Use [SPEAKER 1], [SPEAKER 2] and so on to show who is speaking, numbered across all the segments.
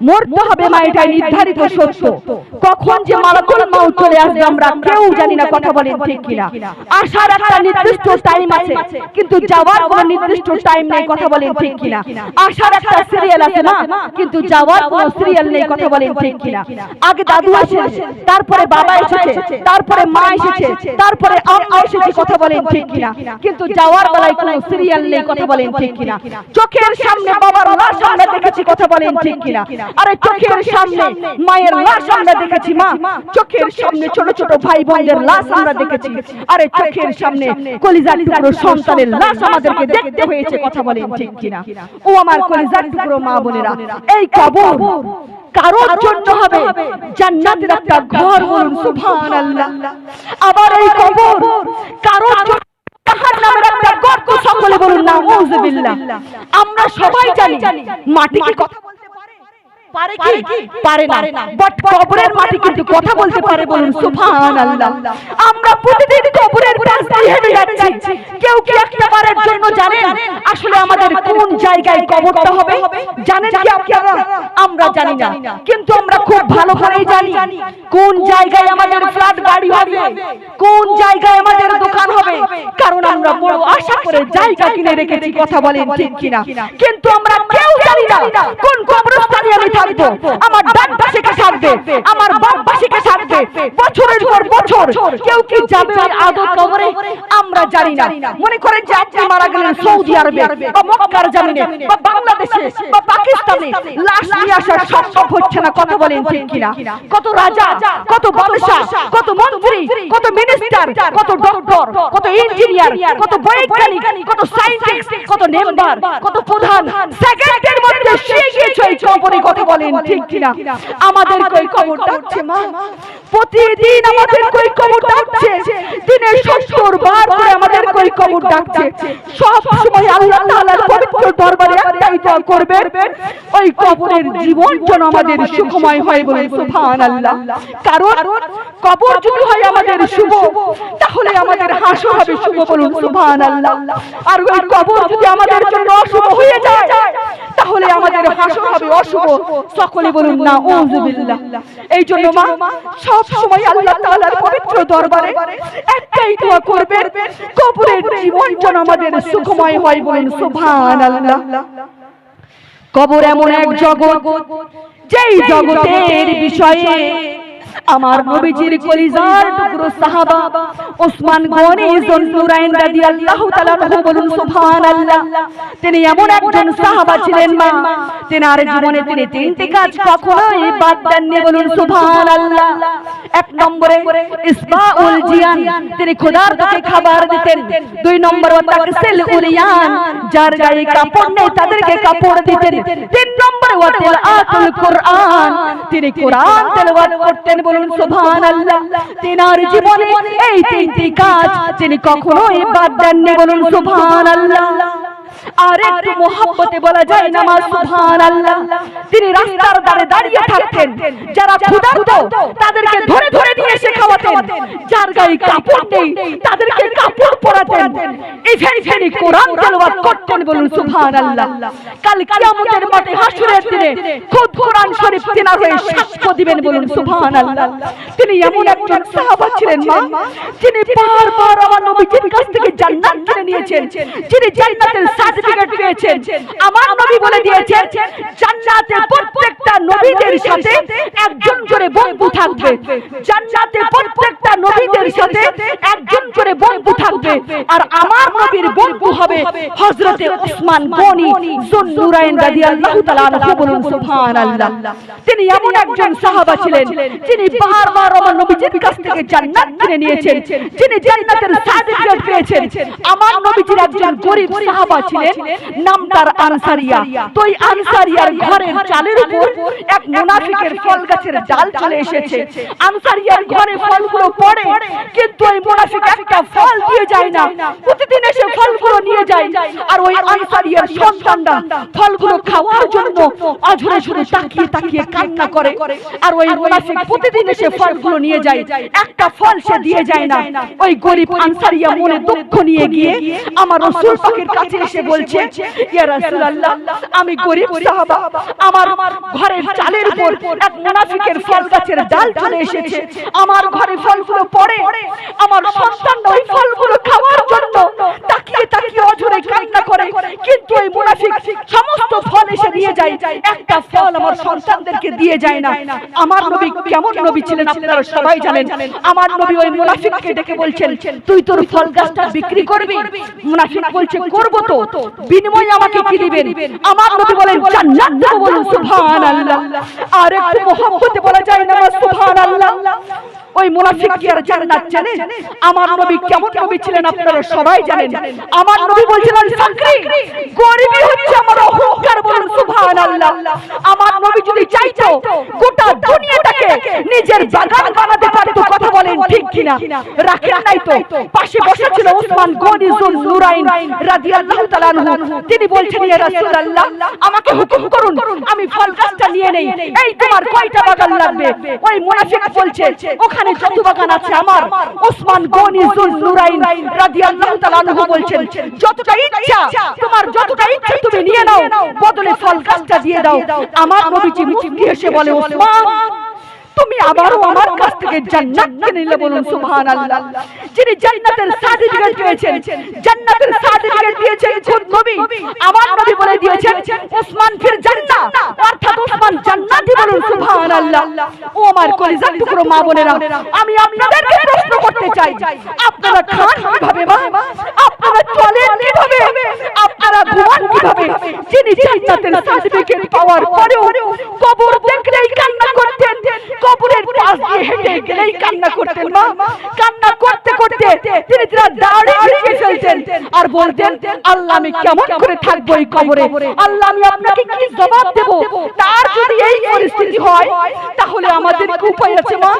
[SPEAKER 1] মরতে হবে মা, এটাই নির্ধারিত সত্য। কখন যে মালাকুল মাউত চলে আসবে আমরা কেউ জানি না, কথা বলেন ঠিক কিনা? আসার একটা নির্দিষ্ট টাইম আছে, কিন্তু যাওয়ার কোনো নির্দিষ্ট টাইম নেই, কথা বলেন ঠিক কিনা? আসার একটা সিরিয়াল আছে না, কিন্তু যাওয়ার কোনো সিরিয়াল নেই, কথা বলেন ঠিক কিনা? আগে দাদু এসেছে, তারপরে বাবা এসেছে, তারপরে মা এসেছে, তারপরে আমরা এসেছি, কথা বলেন ঠিক কিনা? কিন্তু যাওয়ার বেলায় কোনো সিরিয়াল নেই, কথা বলেন ঠিক কিনা? চোখের সামনে বাবার লাশ আমরা দেখেছি, কথা বলেন ঠিক কিনা? আরে চোখের সামনে মায়ের লাশ আমরা দেখেছি, মা চোখের সামনে ছোট ছোট ভাই বোনদের লাশ আমরা দেখেছি, আরে চোখের সামনে কলিজার টুকরো সন্তানের লাশ আমাদেরকে দেখতে হয়েছে, কথা বলেন ঠিক কিনা? ও আমার কলিজার টুকরো মা বোনেরা, এই কবর কারোর জন্য হবে জান্নাতের একটা ঘর, বলুন সুবহানাল্লাহ। আবার এই কবর কারোর জন্য জাহান্নামের একটা গর্ত, সকলে বলুন নাউযুবিল্লাহ। আমরা সবাই জানি মাটি কি কথা পারে কি? পারে না, বাট কবরের মাটি কিন্তু কথা বলতে পারে, বলুন সুবহানাল্লাহ। আমরা প্রতিদিন কবরের পাশ দিয়ে হেঁটে যাচ্ছি, কেউ কি একটা বারের জন্য জানেন আসলে আমাদের কোন জায়গায় কবরটা হবে? জানেন কি আপনারা? আমরা জানি না, কিন্তু আমরা খুব ভালো করেই জানি কোন জায়গায় আমাদের ফ্ল্যাট বাড়ি হবে, কোন জায়গায় আমাদের দোকান হবে, কারণ আমরা বড় আশা করে জায়গা কিনে রেখেছি, কথা বলেন ঠিক কিনা? কিন্তু আমরা কেউ জানি না কোন কবরস্থানে আমি থাকবো, আমার ডান পাশে কে থাকবে, আমার বাম পাশে কে থাকবে, বছরের পর বছর কেউ কি যাবে ওই আদর কবরে? আমরা জানি না। মনে করেন যে আপনি মারা গেলেন সৌদি আরবে বা মক্কার জমিনে বা বাংলাদেশে বা পাকিস্তানে, লাশ নিয়ে আসা সম্ভব হচ্ছে না, কথা বলেন ঠিক কিনা? কত রাজা, কত বাদশা, কত মন্ত্রী, কত মিনিস্টার, কত ডক্টর, কত ইঞ্জিনিয়ার, কত বৈজ্ঞানিক, কত সায়েন্টিস্ট, কত মেম্বার, কত প্রধান সেকেন্ডের মধ্যে শুয়ে গিয়েছে এই কবরে, কথা বলেন ঠিক কিনা? আমাদের কই কবর ডাকছে মা, প্রতিদিন আমাদের কই কবর ডাকছে, দিনে 70 বার করে আমাদের কই কবর ডাকছে। সব সময় আল্লাহ তাআলার পবিত্র দরবারে একটাই দোয়া করবেন, ওই কবরের জীবন যেন আমাদের সুখময় হয়, বলে সুবহানাল্লাহ। কারণ কবর যদি হয় আমাদের শুভ, তাহলে আমাদের হাসর হবে শুভ, বলুন সুবহানাল্লাহ। আর ওই কবর যদি আমাদের জন্য অশুভ হয়ে যায়, তাহলে আমাদের হাসর হবে অশুভ, সকলে বলুন নাউযুবিল্লাহ। এই জন্য মা সব সময় আল্লাহ তাআলার পবিত্র দরবারে একটাই দোয়া করবেন, কবরের জীবন যেন আমাদের সুখময় হয়, বলুন সুবহানাল্লাহ। কবর এমন এক জগৎ, যেই জগতের বিষয়ে আমার নবীজির কলিজার টুকরো সাহাবা ওসমান গনি যুন্নুরাইন রাদিয়াল্লাহু তাআলা আনহু, বলুন সুবহানাল্লাহ। তিনি এমন একজন সাহাবা ছিলেন মা, তেনার জীবনে তিনি তিনটি কাজ কখনোই বাদ দেননি, বলুন সুবহানাল্লাহ। এক নম্বরে ইসবাউল জিয়ান, তিনি ক্ষুধার্তকে খাবার দিতেন। দুই নম্বরে তাকসিল উরিয়ান, যার গায়ে কাপড় নেই তাদেরকে কাপড় দিতেন। তিন নম্বরে তিলাওয়াতুল কুরআন, তিনি কোরআন তেলাওয়াত করতেন, বলুন সুবহানাল্লাহ। তিনার জীবনে এই তিনটি কাজ তিনি কখনোই বাদ দেননি, বলুন সুবহানাল্লাহ। আর একটু মোহাব্বতে বলা যায় নামাজ, সুবহানাল্লাহ। তিনি রাস্তার ধারে দাঁড়িয়ে থাকতেন, যারা ক্ষুধার্ত তাদেরকে ধরে ধরে নিয়ে এসে খাওয়াতেন, যার গায়ে কাপড় নেই তাদেরকে কাপড় পরাতেন। তিনি কোরআন তেলাওয়াত করতেন, বলুন সুবহানাল্লাহ। কাল কিয়ামতের মাঠে হাসরের দিনে খুদ কোরআন শরীফ তিনার হয়ে সাক্ষ্য দিবেন, বলুন সুবহানাল্লাহ। তিনি এমন একজন সাহাবা ছিলেন মা, যিনি বারবার আমার নবীজির কাছ থেকে জান্নাত কিনে নিয়েছেন, যিনি জান্নাতের সার্টিফিকেট পেয়েছেন। আমার নবী বলে দিয়েছেন, জান্নাতে প্রত্যেকটা নবীদের সাথে একজন করে বন্ধু থাকবে, জান্নাতে প্রত্যেকটা নবীদের সাথে একজন করে বন্ধু থাকবে, আর আমার নবীর বন্ধু হবে হযরতে ওসমান গনি যুন্নুরাইন রাদিয়াল্লাহু তাআলা আনহু, বলুন সুবহানাল্লাহ। তিনি এমন একজন সাহাবা ছিলেন, যিনি বারবার আমার নবীজির কাছ থেকে জান্নাত কিনে নিয়েছেন, যিনি জান্নাতের সার্টিফিকেট পেয়েছেন। আমার নবীজির একজন গরীব সাহাবা ছিলেন, নাম তার আনসারিয়া। তো এই আনসারিয়ার ঘরের চালের উপর এক মুনাফিকের ফল গাছের ডাল চলে এসেছে। আনসারিয়ার ঘরে ফলগুলো পড়ে, কিন্তু ওই মুনাফিক একটা ফল দিয়ে যায় না। প্রতিদিন এসে ফলগুলো নিয়ে যায়, আর ওই আনসারিয়ার সন্তানরা ফলগুলো খাওয়ার জন্য অঝরে শুধু তাকিয়ে তাকিয়ে কান্না করে। আর ওই মুনাফিক প্রতিদিন এসে ফলগুলো নিয়ে যায়, একটা ফল সে দিয়ে যায় না। ওই গরিব আনসারিয়া মনে দুঃখ নিয়ে গিয়ে আমার রাসূল পাকের কাছে এসে বলছে, ইয়া রাসূলুল্লাহ, আমি গরিব সাহাবা, আমার ঘরের চালের উপর এক মুনাফিকের ফল গাছের ডাল চলে এসেছে। আমার ঘরে ফলগুলো পড়ে, আমার সন্তানরা ওই ফলগুলো খাওয়ার জন্য তাকিয়ে তাকিয়ে অঝরে কান্না করে, কিন্তু ওই মুনাফিক সমস্ত ফল এসে দিয়ে যায়, একটা ফল আমার সন্তানদেরকে দিয়ে যায় না। আমার নবী কেমন নবী ছিলেন আপনারা সবাই জানেন। আমার নবী ওই মুনাফিককে ডেকে বলছেন, তুই তোর ফল গাছটা বিক্রি করবি? মুনাফিক বলছে, করব তো, বিনিময়ে আমাকে কি দিবেন? আমার নবী বলেন, জান্নাত দেব। বলুন সুবহানাল্লাহ। আর একটু মহব্বতে বলা যায় না সুবহানাল্লাহ? ওই মুনাফিক কি আর জান্নাত জানে? আমার নবী কেমন নবী ছিলেন আপনারা সবাই জানেন। আমার নবী বলছিলেন, ফাকরি, গরিবই হচ্ছে আমার অহংকার। বলুন সুবহানাল্লাহ। আমার নবী যদি চাইতো গোটা দুনিয়াটাকে নিজের বাগান বানাতে পারতো। কথা বলেন ঠিক কিনা? রাখেন নাই তো? পাশে বসে ছিল ওসমান গনি যুল নুরাইন রাদিয়াল্লাহু তাআলা আনহু। তিনি বলছেন, ইয়া রাসূলুল্লাহ, আমাকে হুকুম করুন, আমি ফল গাছটা নিয়ে নেই। এই তোমার কয়টা বাগান লাগবে? ওই মুনাফিক বলছে, ওখানে যত বাগান আছে আমার। ওসমান গনি যুল নুরাইন রাদিয়াল্লাহু তাআলা আনহু বলছেন, যতটা ইচ্ছা তোমার, যতটা ইচ্ছা তুমি নিয়ে নাও, বদলে ফল গাছটা দিয়ে দাও। আমার নবীজি মুখ দিয়ে এসে বলে, ওসমান, তুমি আবারও আমার কাছ থেকে জান্নাত কিনে নিলে। বলুন সুবহানাল্লাহ। যিনি জান্নাতের সার্টিফিকেট পেয়েছেন, জান্নাতের সার্টিফিকেট দিয়েছেন খোদ নবী। আমার নবী বলে দিয়েছেন, ওসমান ফির জান্নাত, অর্থাৎ ওসমান জান্নাতি। বলুন সুবহানাল্লাহ। ও আমার কলিজার টুকরো মা বোনেরা, আমি আপনাদেরকে প্রশ্ন করতে চাই, আপনারা খান কিভাবে মা? আপনারা চলেন কিভাবে? আপনারা ঘুমান কিভাবে? যিনি জান্নাতের সার্টিফিকেট পাওয়ার পরেও কবর দেখলেই কান্না করতেন, কবরের পাশ দিয়ে হেঁটে গেলেই কান্না করতেন মা। কান্না করতে করতে তিনি দাঁড়ে ভিজিয়ে ফেলতেন আর বলতেন, আল্লাহ, আমি কেমন করে থাকবো এই কবরে? আল্লাহ, আমি আপনাকে কি জবাব দেব? তার যদি এই পরিস্থিতি হয়, তাহলে আমাদের কি উপায় আছে মা?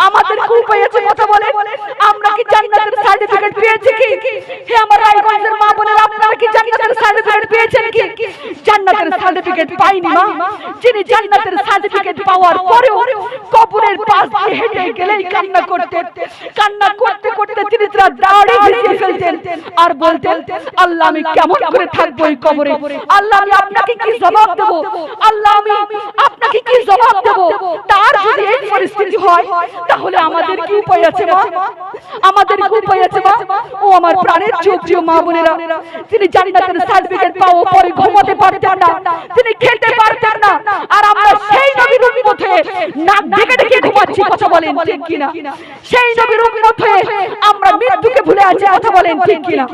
[SPEAKER 1] আমাদের কি উপায় আছে? কথা বলেন। আমরা কি জান্নাতের সার্টিফিকেট পেয়েছি কি? হে আমার রায়গঞ্জের মা বোনেরা, আপনারা কি জান্নাতের সার্টিফিকেট পেয়েছেন কি? জান্নাতের সার্টিফিকেট পাইনি মা। যিনি জান্নাতের সার্টিফিকেট পাওয়ার পরেও কবরের পাশ দিয়ে হেঁটে গেলেই কান্না করতেন, কান্না করতে করতে তিনি দাঁড়ে ভিজিয়ে ফেলতেন আর বলতেন, আল্লাহ, আমি কেমন করে থাকবো এই কবরে? আল্লাহ, আমি আপনাকে কি জবাব দেব? আল্লাহ, আমি আপনাকে কি জবাব দেব? তার যদি এই পরিস্থিতি হয়, তাহলে আমাদের কি উপায় আছে মা? আমাদের কি উপায় আছে মা? ও আমার প্রাণের প্রিয় মা বোনেরা, তিনি জান্নাতের সার্টিফিকেট পাওয়ার পরে ঘুমাতে পারতেন না, তিনি খেতে পারতেন না, আর আমরা সেই নবীর উম্মত হয়ে নাক ডেকে ডেকে ঘুমাচ্ছি। কথা বলেন ঠিক কিনা? সেই নবীর উম্মত হয়ে আমরা মৃত্যুকে ভুলে আছি। কথা বলেন ঠিক কিনা?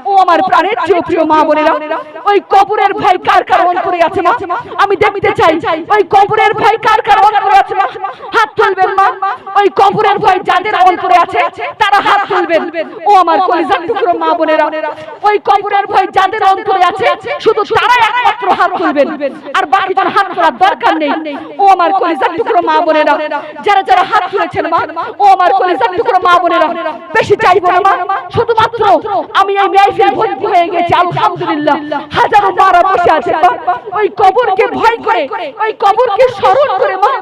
[SPEAKER 1] ও আমার প্রাণের প্রিয় মা বোনেরা, ওই কবরের ভয় কার কার অন্তরে আছে মা? আমি দেখতে চাই, ওই কবরের ভয় কার কার অন্তরে আছে মা? হাত তুলবেন মা। ওই কবরের ভয় যাদের অন্তরে আছে তারা হাত তুলবেন। ও আমার কলিজার টুকরো মা বোনেরা, ওই কবরের ভয় যাদের অন্তরে আছে শুধু তারাই একমাত্র হাত তুলবেন, আর বাকিদের হাত তোলার দরকার নেই। ও আমার কলিজার টুকরো মা বোনেরা, যারা যারা হাত তুলেছেন মা, ও আমার কলিজার টুকরো মা বোনেরা, বেশি চাইবো না মা, শুধুমাত্র আমি এই মাহফিল ভর্তি হয়ে গেছি আলহামদুলিল্লাহ। হাজারো মারা বসে আছে মা, ওই কবরকে ভয় করে, ওই কবরকে স্মরণ করে মা,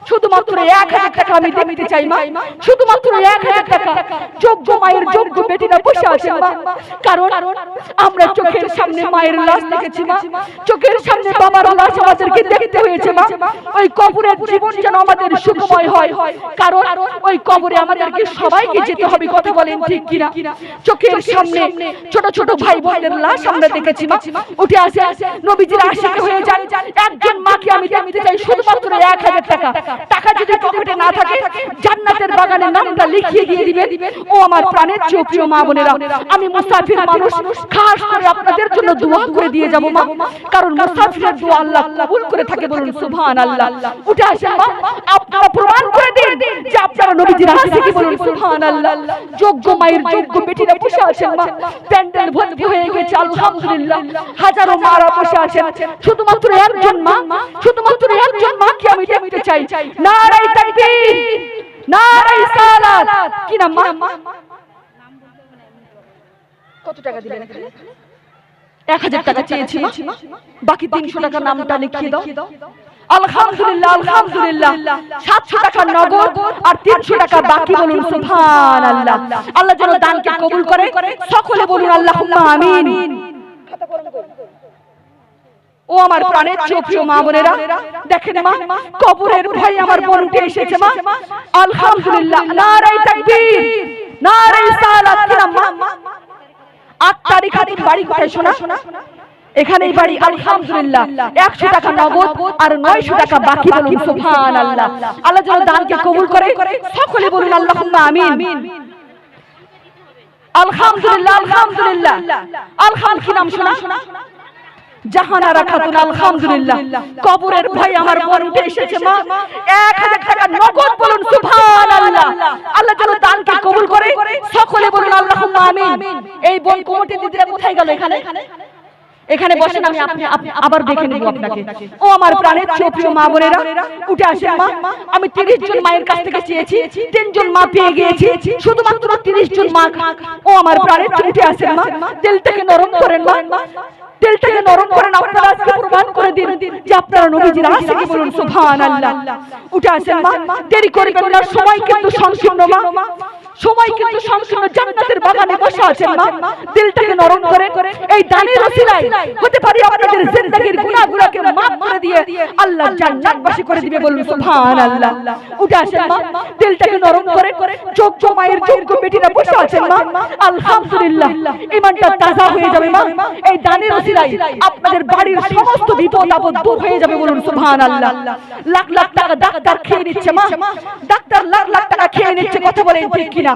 [SPEAKER 1] শুধুমাত্র 1000 টাকা আমি দিতে চাই মা, শুধুমাত্র 1000 টাকা। যোগ্য মায়ের যোগ্য বেটিরা বসে আছে মা, কারণ আমরা চোখের সামনে মায়ের লাশ দেখেছি মা, চোখের সামনে বাবার লাশ আমাদেরকে দেখতে হয়েছে মা। ওই কবরের জীবন যেন আমাদের সুখময় হয়, কারণ ওই কবরে আমাদেরকে সবাইকে যেতে হবে। কথা বলেন ঠিক কিনা? চোখের সামনে ছোট ছোট ভাই বোনদের লাশ আমরা দেখেছি মা, উঠে আসে নবীজির আশিক হয়ে যান। একজন মাকে আমি দেখতে চাই শুধুমাত্র 1000 টাকা। টাকা যদি পকেটে না থাকে, জান্নাতের বাগানে নামটা লিখিয়ে দিয়ে দিবেন। ও আমার প্রাণের প্রিয় মা বোনেরা, আমি মুসাফির মানুষ, খাস করে আপনাদের জন্য দোয়া করে দিয়ে যাব মা, কারণ মুসাফিরের দোয়া আল্লাহ কবুল করে থাকে। বলুন সুবহানাল্লাহ। উঠে আসেন মা, আপনারা প্রমাণ করে দিন যে আপনারা নবীজির আশিক। বলুন সুবহানাল্লাহ। যোগ্য মায়ের যোগ্য বেটিরা বসে আছেন মা, প্যান্ডেল ভর্তি হয়ে গেছে আলহামদুলিল্লাহ। হাজারো মারা বসে আছেন, শুধুমাত্র একজন মা, শুধুমাত্র একজন মা মাকে আমি দেখতে চাই। নারায়ে তাকবীর, নারায়ে সালাত। কি নাম মা? কত টাকা দিবেন এখানে? 1000 টাকা চেয়েছি মা, বাকি 300 টাকা নামটা লিখিয়ে দাও। আলহামদুলিল্লাহ, আলহামদুলিল্লাহ। 700 টাকা নগদ আর 300 টাকা বাকি। বলুন সুবহানাল্লাহ। আল্লাহ যেন দানকে কবুল করে। সকলে বলুন আল্লাহুম্মা আমিন। ও আমার প্রাণের প্রিয় মা বোনেরা, দেখেন মা, কবরের ভয় আমার বোন উঠে এসেছে মা। আলহামদুলিল্লাহ, নারায়ে তাকবীর, নারায়ে সালাত। কি নাম মা? 8 তারিখ হাতির বাড়ি কোথায় শোনা? এখানেই বাড়ি। আলহামদুলিল্লাহ, 100 টাকা নগদ আর 900 টাকা বাকি। বলুন সুবহানাল্লাহ। আল্লাহ যেন দানকে কবুল করে। সকলে বলুন আল্লাহুম্মা আমিন। আলহামদুলিল্লাহ, আলহামদুলিল্লাহ, আলহামদুলিল্লাহ। কি নাম শোনা? জাহানারা খাতুন। আলহামদুলিল্লাহ, কবরের ভয় আমার বোন উঠে এসেছে মা। 1000 টাকা নগদ। বলুন সুবহানাল্লাহ। আল্লাহ যেন দানকে কবুল করে। সকলে বলুন আল্লাহুম্মা আমিন। এই বোন কমিটি দিদিরা কোথায় গেল? এখানে বসেন, আমি আপনি আবার দেখে নেব আপনাকে। ও আমার প্রাণের প্রিয় মা বোনেরা, উঠে আসেন মা। আমি 30 জন মায়ের কাছ থেকে চেয়েছি, 3 জন মা পেয়ে গিয়েছি, শুধুমাত্র 30 জন মা। ও আমার প্রাণের, উঠে আসেন মা। দিলটাকে নরম করেন মা, দিলটাকে নরম করেন। আপনারা আজকে প্রমাণ করে দিন যে আপনারা নবীজির আশিকি। বলুন সুবহানাল্লাহ। উঠে আসেন মা, দেরি করবেন না। সময় কিন্তু সংকীর্ণ মা, সময় কিন্তু সংকীর্ণ। জান্নাতের বাগানে বসে আছেন মা। দিলটাকে নরম করেন। এই দানের ওসিলায় হতে পারে আপনাদের জিন্দেগীর গুনাহগুলোকে maaf করে দিয়ে আল্লাহ জান্নাতবাসী করে দিবে। বলুন সুবহানাল্লাহ। উঠে আসেন মা, দিলটাকে নরম করেন। যোগ্য মায়ের যোগ্য বেটিরা বসে আছেন মা। আলহামদুলিল্লাহ, ঈমানটা তাজা হয়ে যাবে মা। এই দানের ওসিলায় আপনাদের বাড়ির সমস্ত বিপদ আপদ দূর হয়ে যাবে। বলুন সুবহানাল্লাহ। লাখ লাখ টাকা ডাক্তার খেয়ে নিচ্ছে মা, ডাক্তার লাখ লাখ টাকা খেয়ে নিচ্ছে। কথা বলেন ঠিক কিনা?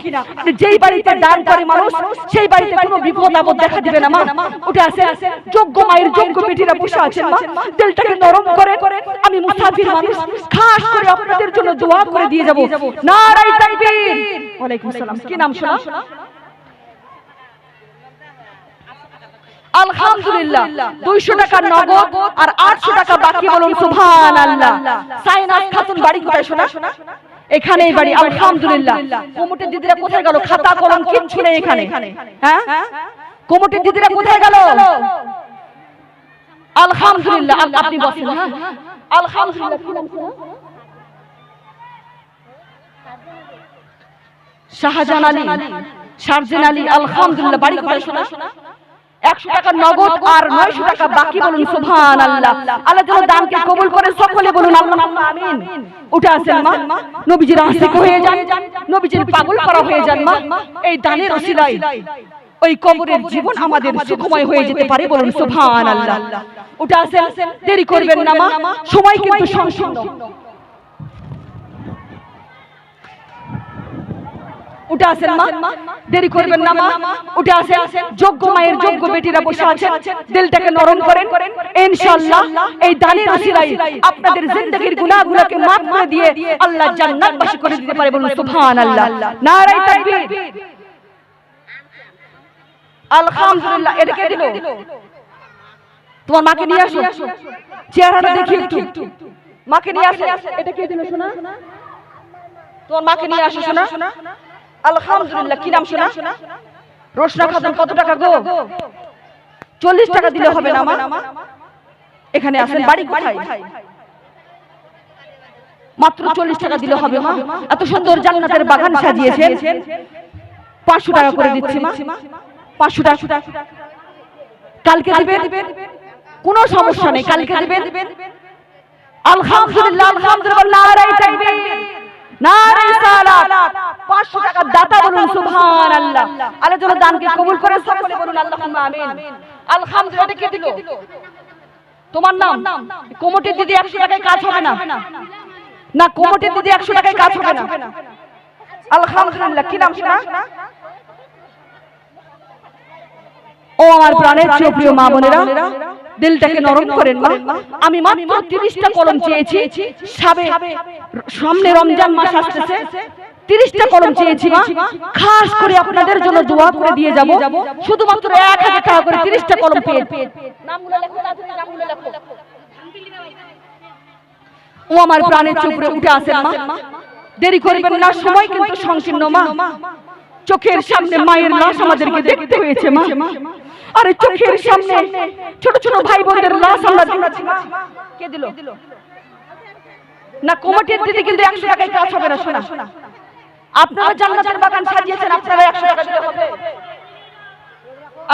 [SPEAKER 1] যেই বাড়িতে দান করে মানুষ, সেই বাড়িতে কোনো বিপদ আপদ দেখা দিবে না মা। উঠে আসেন, যোগ্য মায়ের যোগ্য বেটিরা বসে আছেন মা। দিলটাকে নরম করে। আমি মুসাফির মানুষ, খাস করে আপনাদের জন্য দোয়া করে দিয়ে যাব। নারায়ে তাকবীর। ওয়ালাইকুম আসসালাম। কি নাম শোনা? আলহামদুলিল্লাহ, 200 টাকা নগদ আর 800 টাকা বাকি। বলুন সুবহানাল্লাহ। সাইনাস খাতুন বাড়ি কোথায় শোনা? এখানেই বাড়ি। আলহামদুলিল্লাহ। কমিটির দিদিরা কোথায় গেল? খাতা কলম কিচ্ছু নেই এখানে। হ্যাঁ, কমিটির দিদিরা কোথায় গেল? আলহামদুলিল্লাহ। আপনি বসেন। হ্যাঁ, আলহামদুলিল্লাহ। কি নাম শোনা? শাহজাহান আলী, শারজিন আলী। আলহামদুলিল্লাহ, বাড়ি কোথায় শোনা? 100 টাকা নগদ আর 900 টাকা বাকি। বলুন সুবহানাল্লাহ। আল্লাহ যেন দানকে কবুল করে। সকলে বলুন আল্লাহুম্মা আমিন। উঠে আসেন মা, নবীজির আশিক হয়ে যান, নবীজির পাগল করা হয়ে যান মা। এই দানের ওসিলায় ওই কবরের জীবন আমাদের সুখময় হয়ে যেতে পারে। বলুন সুবহানাল্লাহ। উঠে আসেন, দেরি করবেন না মা, সময় কিন্তু সংকীর্ণ। উঠে আসেন মা, দেরি করবেন না মা। উঠে আসেন, যোগ্য মায়ের যোগ্য বেটিরা বসে আছেন। দিলটাকে নরম করেন। ইনশাআল্লাহ এই দানের ওসিলায় আপনাদের জিন্দেগীর গুনাহগুলোকে maaf করে দিয়ে আল্লাহ জান্নাতবাসী করে দিতে পারে। বলুন সুবহানাল্লাহ। নারায়ে তাকবীর। আলহামদুলিল্লাহ। এটা কে দিল? তোমার মাকে নিয়ে আসো, চেহারাটা দেখি একটু। মাকে নিয়ে আসো। এটা কে দিল শোনা? তোমার মাকে নিয়ে আসো শোনা। আলহামদুলিল্লাহ। কি নাম শোনা? রোশনা খাতুন। কত টাকা গো? 40 টাকা দিলে হবে না মা? এখানে আসেন। বাড়ি কোথায়? মাত্র 40 টাকা দিলে হবে মা। এত সুন্দর জান্নাতের বাগান সাজিয়েছেন। 500 টাকা করে দিচ্ছি মা। 500 টাকা কালকে দিবেন, কোনো সমস্যা নেই, কালকে দিবেন। আলহামদুলিল্লাহ, আলহামদুলিল্লাহ। নারায়ে তাকবীর, নারায়ে সালাত। 500 টাকা দাতা। বলুন সুবহানাল্লাহ। আল্লাহ যেন দানকে কবুল করে। সকলে বলুন আল্লাহুম্মা আমিন। আলহামদুলিল্লাহ। কে দিল? তোমার নাম? কমিটির দিদি 100 টাকায় কাজ হবে না? না, কমিটির দিদি 100 টাকায় কাজ হবে না। আলহামদুলিল্লাহ। কি নাম শোনা? ও আমার প্রাণের প্রিয় মা বোনেরা, দিলটাকে নরম করেন মা। আমি মাত্র 30টা কলম চেয়েছি। সামনে রমজান মাস আসতেছে, 30টা কলম চেয়েছি মা। খাস করে আপনাদের জন্য দোয়া করে দিয়ে যাব। শুধুমাত্র 1000 টাকা করে 30টা কলম পেয়ে। নামগুলো লেখো, নামগুলো লেখো। ও আমার প্রাণের চোপড়ে উঠে আসেন মা, দেরি করবেন না, সময় কিন্তু সংকীর্ণ মা। চোখের সামনে মায়ের লাশ আমাদেরকে দেখতে হয়েছে মা, আরে চোখের সামনে ছোট ছোট ভাই বোনদের লাশ আমরা দেখছি। কে দিল না কমিটির দিদি কিন্তু 100 টাকায় কাজ হবে না। শোনা, আপনারা জান্নাতের বাগান সাজিয়েছেন, আপনারা 100 টাকা দিতে হবে।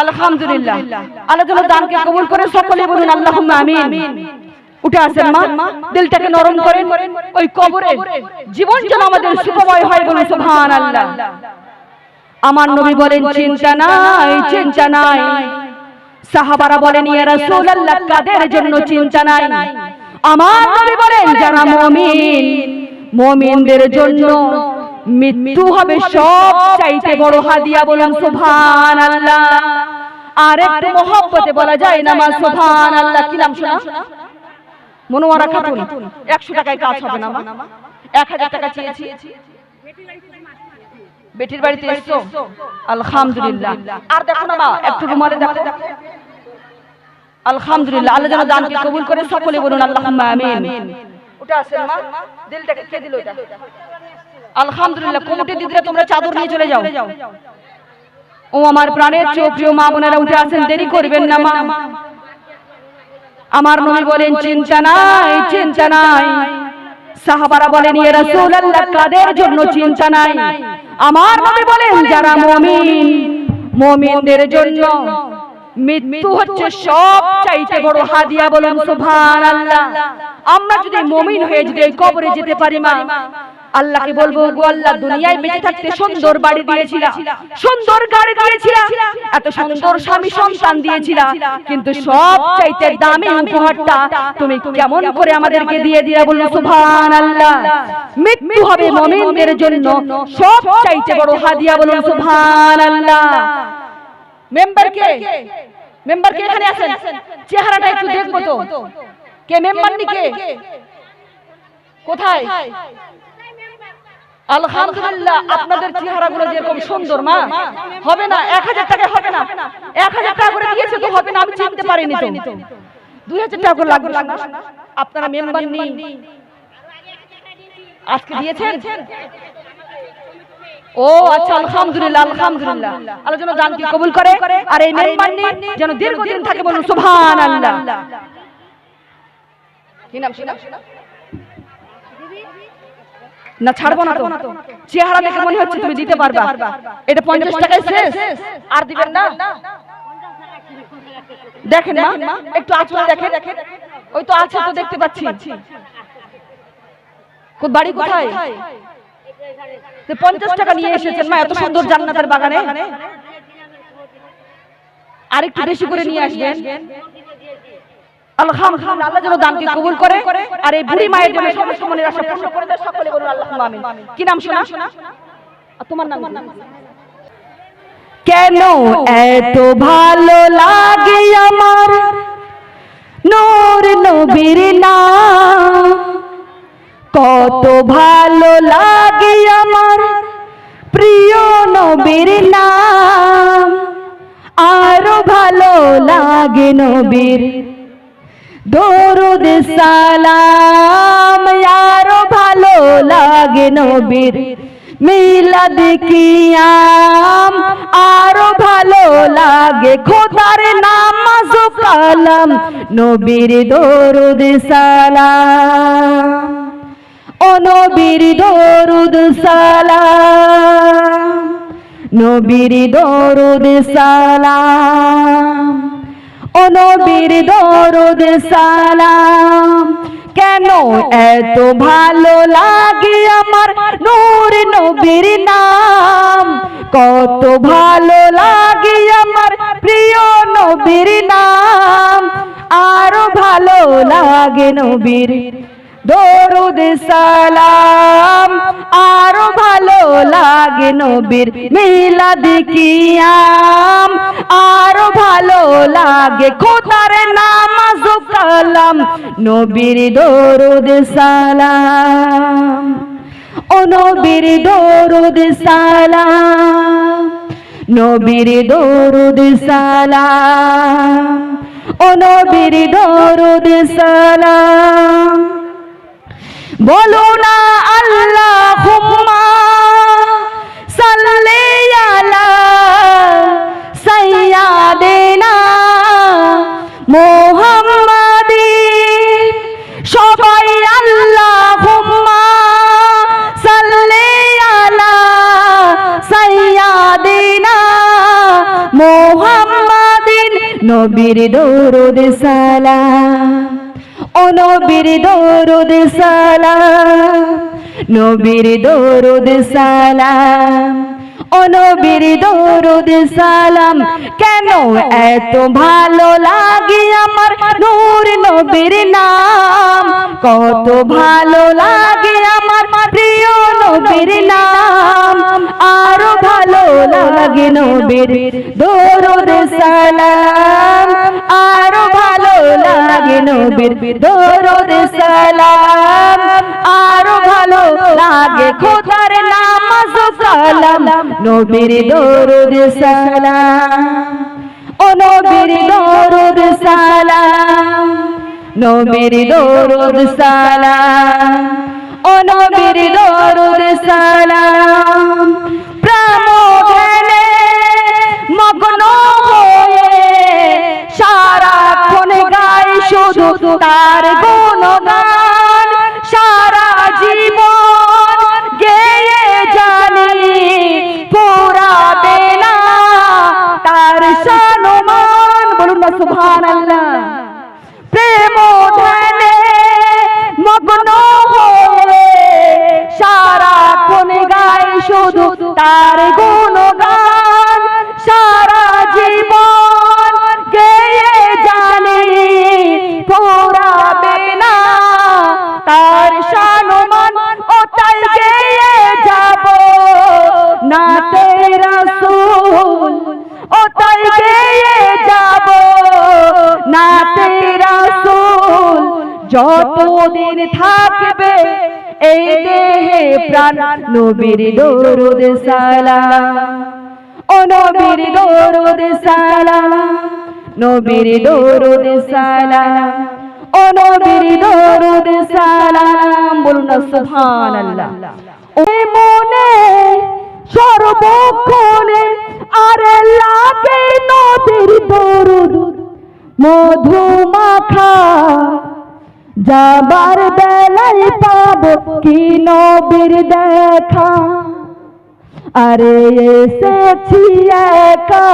[SPEAKER 1] আলহামদুলিল্লাহ, আল্লাহ যেন দানকে কবুল করে, সকলে বলুন আল্লাহুম্মা আমিন। উঠে আসেন মা, দিলটাকে নরম করেন, ওই কবরে জীবন যেন আমাদের সুখময় হয়, বলুন সুবহানাল্লাহ। আমার নবী বলেন চিন্তা নাই, চিন্তা নাই। সাহাবারা বলেন ইয়া রাসূলুল্লাহ কাদের জন্য চিন্তা নাই? আমার নবী বলেন যারা মুমিন, মুমিনদের জন্য মৃত্যু হবে সব চাইতে বড় হাদিয়া, বলুন সুবহানাল্লাহ। আর একটু মহব্বতে বলা যায় না মা সুবহানাল্লাহ। কি নাম শোনা? মনোয়ারা খাতুন। 100 টাকায় কাজ হবে না মা, 1000 টাকা চেয়েছি। বেটির বাড়িতে এসছো, আলহামদুলিল্লাহ। আর দেখো না মা, একটু রুমালে দেখো, আলহামদুলিল্লাহ। আল্লাহ যেন দানকে কবুল করে, সকলে বলুন আল্লাহুম্মা আমিন। উঠে আসেন মা, দিলটাকে কে দিল এটা? আলহামদুলিল্লাহ। কমিটি দিদিরা তোমরা চাদর নিয়ে চলে যাও। ও আমার প্রাণের প্রিয় মা বোনেরা উঠে আসেন, দেরি করবেন না মা। আমার নবী বলেন চিন্তা নাই, চিন্তা নাই। সাহাবারা বলেন ইয়া রাসূলুল্লাহ কাদের জন্য চিন্তা নাই? আমার নবী বলেন যারা মুমিন, মুমিনদের জন্য মৃত্যু হচ্ছে সব চাইতে বড় হাদিয়া, বলুন সুবহানাল্লাহ। আমরা যদি মুমিন হয়ে যদি এই কবরে যেতে পারি মা, আল্লাহকে বলবো গো আল্লাহ দুনিয়ায় বেঁচে থাকতে সুন্দর বাড়ি দিয়েছিলা, সুন্দর গাড়ি দিয়েছিলা, এত সুন্দর স্বামী সন্তান দিয়েছিলা, কিন্তু সব চাইতে দামি উপহারটা তুমি কেমন করে আমাদেরকে দিয়ে দিলা, বলুন সুবহানাল্লাহ। মৃত্যু হবে মুমিনদের জন্য সব চাইতে বড় হাদিয়া, বলুন সুবহানাল্লাহ। মেম্বার কে? মেম্বার কে এখানে আছেন? চেহারাটা একটু দেখবো তো, কে মেম্বার নি? কে কোথায়? আলহামদুলিল্লাহ। আপনাদের চেহারাগুলো যেরকম সুন্দর মা, হবে না 1000 টাকা, হবে না 1000 টাকা করে দিয়েছে তো হবে না, আমি চিনতে পারিনি তো। 2000 টাকা করে লাগবে। আপনারা মেম্বার নি, আজকে দিয়েছেন? ও আচ্ছা, আলহামদুলিল্লাহ, আলহামদুলিল্লাহ। আল্লাহ যেন দানকে কবুল করে, আর এই মেম্বার নি যেন দীর্ঘদিন থাকে, বলুন সুবহানাল্লাহ। কি নাম শোনা? না ছাড়বো না তো, চেহারা দেখে মনে হচ্ছে তুমি দিতে পারবা। এটা 50 টাকায় শেষ, আর দিবেন না? দেখেন মা, একটু আঁচল দেখেন, ওই তো আছে তো দেখতে পাচ্ছি। বাড়ি কোথায়? 50 টাকা নিয়ে এসেছেন মা, এত সুন্দর জান্নাতের বাগানে। আর একটু বেশি করে নিয়ে আসবেন। আলহামদুলিল্লাহ, আল্লাহ যেন দানকে কবুল করে, আর এই বুড়ি মায়ের জন্য সমস্ত মনের আশা পূর্ণ করে দেয়, সকলে বলুন আল্লাহুম্মা আমিন। কি নাম শোনা? তোমার নাম? কেন এত ভালো লাগে আমার নূর নবীর নাম, কত ভালো লাগে আমার প্রিয় নবীর নাম, আরো ভালো লাগে নবীর দরুদ সালাম, আরো ভালো লাগে নবীর মিলাদ কিয়াম, আরো ভালো লাগে খোদার নামাজ কালাম, নবীর দরুদ সালাম, ও নবীর দরুদ সালাম, নবীর দরুদ সালাম, ও নবীর দরুদ সালাম। কেন এত ভালো লাগে আমার নূর নবীর নাম, কত ভালো লাগে আমার প্রিয় নবীর নাম, আরো ভালো লাগে নবীর দরুদ সালাম, আরো ভালো লাগে নবীর মিলাদ কিয়াম, আরো ভালো লাগে খোদার নামাজ কালাম, নবীর দরুদ সালাম, ও নবীর দরুদ সালাম, নবীর দরুদ সালাম, ও নবীর দরুদ সালাম। বলো না আল্লাহুম্মা সাল্লি আলা সাইয়্যিদিনা মুহাম্মাদিন। সবাই আল্লাহুম্মা সাল্লি আলা সাইয়্যিদিনা মুহাম্মাদিন। নবীর দরুদ সালাম, ও নবীর দরুদ সালাম, নবীর দরুদ সালাম, ও নবীর দরুদ সালাম। কেন এত ভালো লাগে আমার নূর নবীর নাম, কত ভালো লাগে আমার প্রিয় নবীর নাম। আরো ভালো লাগে নবীর দরুদ সালাম, আরো ভালো লাগে নবীর দরুদ সালাম, আরো ভালো লাগে খোদার নামাজ কালাম। নবীর দরুদ সালাম, ও নবীর দরুদ সালাম, নবীর দরুদ সালাম, ও নবীর দরুদ সালাম। প্রেম ধ্যানে মগ্ন হয়ে সারাক্ষণ গাই শুধু তার গুণগান, সারা জীবন গেয়ে জানি পুরাবে না তার সম্মান। বলুন না সুবহানাল্লাহ। প্রেম ধ্যানে মগ্ন হয়ে সারাক্ষণ গাই শুধু তার গুণগান, সারা জীবন গেয়ে জানি পুরাবে না তার সম্মান। ও তাই গেয়ে যাব নাতে রাসূল, ও তাই গেয়ে যাব নাতে রাসূল। যতদিন থাকবে এই দেহে প্রাণ, নবীর দরুদ সালাম, ও নবীর দরুদ সালাম, নবীর দরুদ সালাম, ও নবীর দরুদ সালাম। বলুন না সুবহানাল্লাহ। ও মনে সর্বক্ষণে আরে লাগে নবীর দরুদ মধু মাখা, যাবার বেলায় পাবো কি নবীর দেখা। আরে এসেছি একা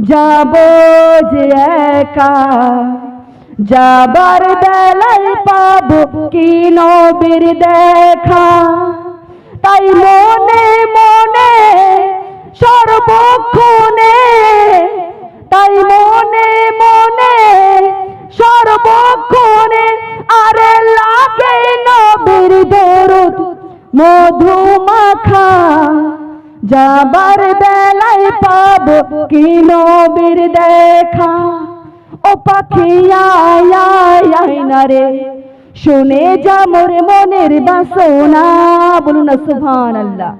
[SPEAKER 1] যাব যে একা, যাবার বেলায় পাবো কি নবীর দেখা। তাই মনে মনে সর্বক্ষণে, তাই মনে মনে সর্বক্ষণে আরে লাগে নবীর দরুদ মধু মাখা, যাবার বেলায় পাবো কি নবীর দেখা। ও পাখি আয় আয় আয় না রে, শুনে যা মোর মনের বাসনা। বলুন না সুবহানাল্লাহ।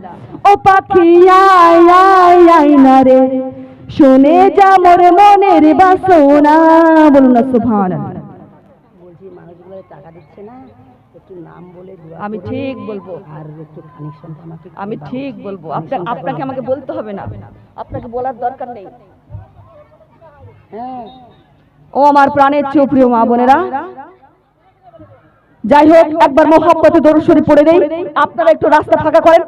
[SPEAKER 1] ও পাখি আয় আয় আয় না রে, শুনে যা মোর মনের বাসনা। বলুন না সুবহানাল্লাহ।
[SPEAKER 2] বলছি মানুষগুলো টাকা দিচ্ছে না, একটু নাম বলে
[SPEAKER 1] আমি ঠিক বলবো,
[SPEAKER 2] আর একটু কানেকশনটা আমাকে
[SPEAKER 1] আমি ঠিক বলবো। আপনাকে আমাকে বলতে হবে না, আপনাকে বলার দরকার নেই।
[SPEAKER 2] হ্যাঁ।
[SPEAKER 1] ও আমার প্রাণের চেয়ে প্রিয় মা বোনেরা, যাই হোক একবার মোহাব্বতে দরুদ শরীফ পড়ে দেই। আপনারা একটু রাস্তা ফাঁকা করেন,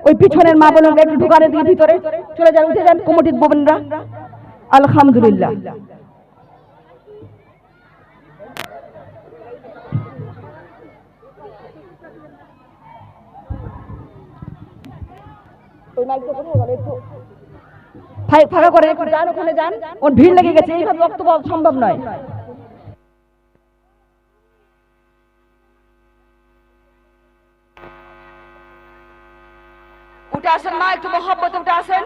[SPEAKER 1] ওই পিছনের মা বোনেরা একটু ঢুকানের দিকে ভিতরে চলে যান, উঠে যান কমিটির বোনেরা। আলহামদুলিল্লাহ। ওই মাইকটা কোথায় গেল? একটু ফাঁকা করে একটু যান, ওখানে যান, ওর ভিড় লেগে গেছে, এইভাবে বক্তব্য সম্ভব নয়। উঠে আসেন মা, একটু মহব্বতে উঠে আসেন,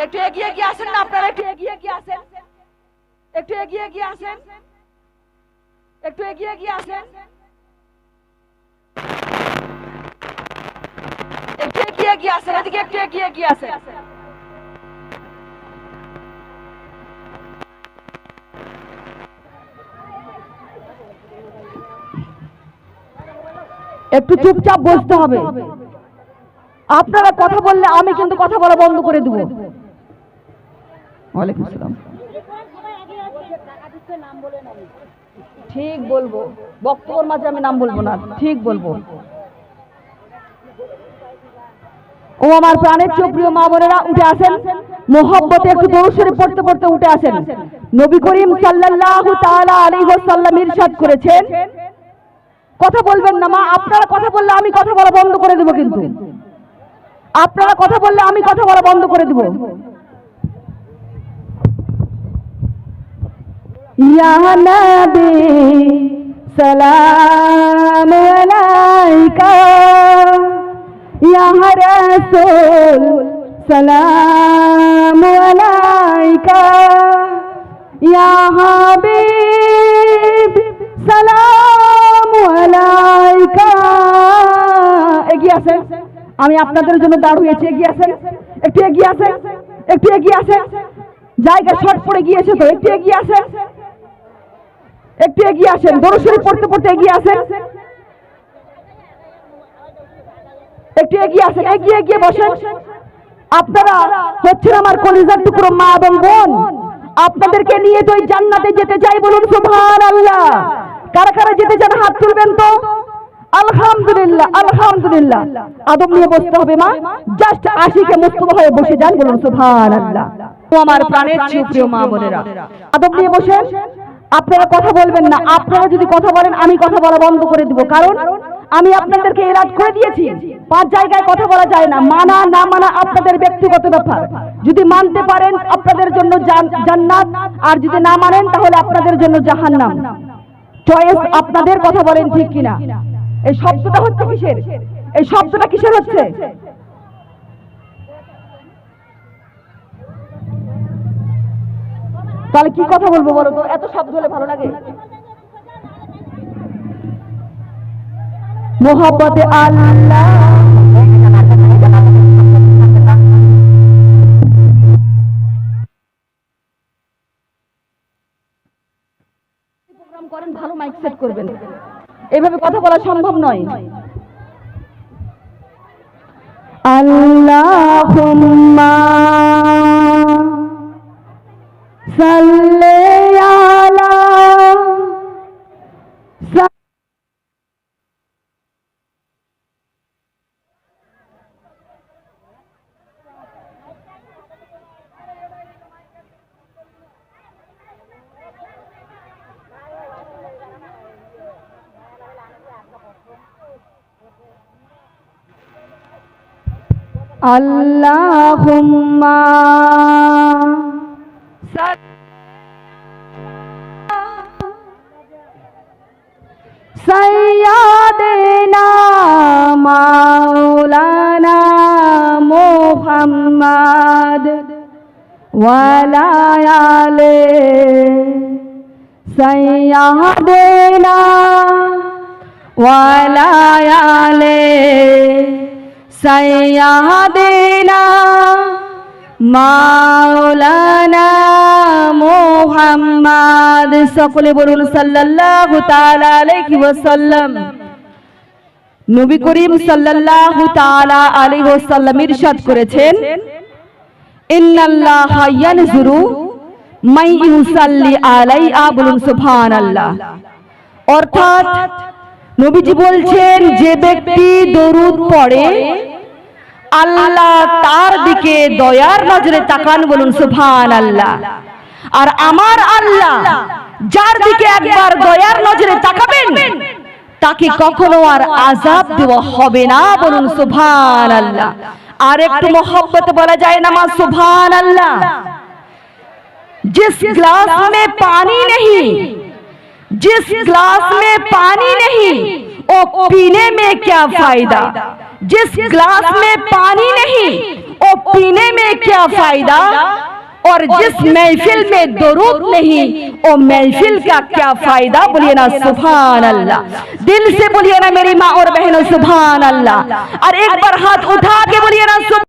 [SPEAKER 1] একটু এগিয়ে গিয়ে আসেন না আপনারা, একটু এগিয়ে গিয়ে আসেন, একটু এগিয়ে গিয়ে আসেন, একটু এগিয়ে গিয়ে আসেন, একটু এগিয়ে গিয়ে আসেন, এদিকে একটু এগিয়ে গিয়ে আসেন। একটু চুপচাপ বসতে হবে। আপনারা কথা বললে আমি কিন্তু কথা বলা বন্ধ করে দেব। ওয়ালাইকুম আসসালাম। ঠিক বলবো, বক্তব্যের মাঝে আমি নাম বলবো না, ঠিক বলবো। ও আমার প্রাণের প্রিয় মা বোনেরা, উঠে আসেন মোহব্বতে একটু দরুদ শরীফ পড়তে পড়তে উঠে আসেন। নবী করিম সাল্লাল্লাহু তাআলা আলাইহি ওয়াসাল্লাম ইরশাদ করেছেন, কথা বলবেন না মা, আপনারা কথা বললে আমি কথা বলা বন্ধ করে দেব। কিন্তু আপনারা কথা বললে আমি কথা বলা বন্ধ করে দেব। ইয়া নবী সালাম আলাইকা, ইয়া রাসূল সালাম আলাইকা, ইয়া হাবিব সালাম আলাইকা। এগিয়ে আসেন, আমি আপনাদের জন্য দাঁড় হয়েছি। এগিয়ে আসেন, একটু এগিয়ে আসেন, একটু এগিয়ে আসেন। জায়গা শর্ট পড়ে গিয়েছে তো, একটু এগিয়ে আসেন, একটু এগিয়ে আসেন। দরুদ শরীফ পড়তে পড়তে এগিয়ে আসেন, একটু এগিয়ে আসেন, এগিয়ে এগিয়ে বসেন। আপনারা হচ্ছেন আমার কলিজার টুকরো মা এবং বোন। আপনাদেরকে নিয়ে তো জান্নাতে যেতে চাই, বলুন সুবহানাল্লাহ। কারা কারা যেতে চান হাত তুলবেন তো। আলহামদুলিল্লাহ, আলহামদুলিল্লাহ। আদব নিয়ে বসতে হবে মা, জাস্ট আশিকে মুস্তফা হয়ে বসে যান, বলুন সুবহানাল্লাহ। ও আমার প্রাণের প্রিয় মা বোনেরা, আদব নিয়ে বসেন। আপনারা কথা বলবেন না। আপনারা যদি কথা বলেন আমি কথা বলা বন্ধ করে দিব। কারণ আমি আপনাদেরকে এলাট করে দিয়েছি 5 জায়গায় কথা বলা যায় না। মানা না মানা আপনাদের ব্যক্তিগত ব্যাপার। যদি মানতে পারেন আপনাদের জন্য জান্নাত, আর যদি না মানেন তাহলে আপনাদের জন্য জাহান্নাম। চয়েস আপনাদের। কথা বলেন ঠিক কিনা? এই শব্দটা হচ্ছে কিসের? এই শব্দটা কিসের হচ্ছে? তাহলে কি কথা বলবো বলো তো? এত শব্দ হলে ভালো লাগে? মোহাব্বতে আল্লাহ, প্রোগ্রাম করেন, ভালো মাইক সেট করবেন। এইভাবে কথা বলা সম্ভব নয়। আল্লাহুম্মা সাল্লি আলা আল্লাহুম্মা সাইয়্যিদিনা মাওলানা মুহাম্মদ ওয়া আলা আলি সাইয়্যিদিনা ওয়া আলা আলি সাইয়্যিদিনা মাওলানা মুহাম্মদ। সকলে বলুন সাল্লাল্লাহু তাআলা আলাইহি ওয়াসাল্লাম। নবী করিম সাল্লাল্লাহু তাআলা আলাইহি ওয়াসাল্লাম ইরশাদ করেছেন, ইন্নাল্লাহা ইয়ানজুরু মান ইউসাল্লি আলাইহি, বলুন সুবহানাল্লাহ। অর্থাৎ নবীজি বলছেন, যে ব্যক্তি দরুদ পড়ে আল্লাহ তার দিকে দয়ার নজরে তাকান, বলুন সুবহানাল্লাহ। আর আমার আল্লাহ যার দিকে একবার দয়ার নজরে তাকাবেন তাকে কখনো আর আযাব দেওয়া হবে না, বলুন সুবহানাল্লাহ। আর একটু मोहब्बत বলা যায় না, মা সুবহানাল্লাহ। जिस ग्लास में पानी नहीं, जिस ग्लास में पानी नहीं वो पीने में क्या फायदा। जिस ग्लास में पानी नहीं वो पीने में क्या फायदा। और जिस महफिल में दरूद नहीं वो महफिल का क्या फायदा। बोलिए ना सुभान अल्लाह। दिल से बोलिए ना मेरी माँ और बहनों सुभान अल्लाह। और एक बार हाथ उठा के बोलिए ना।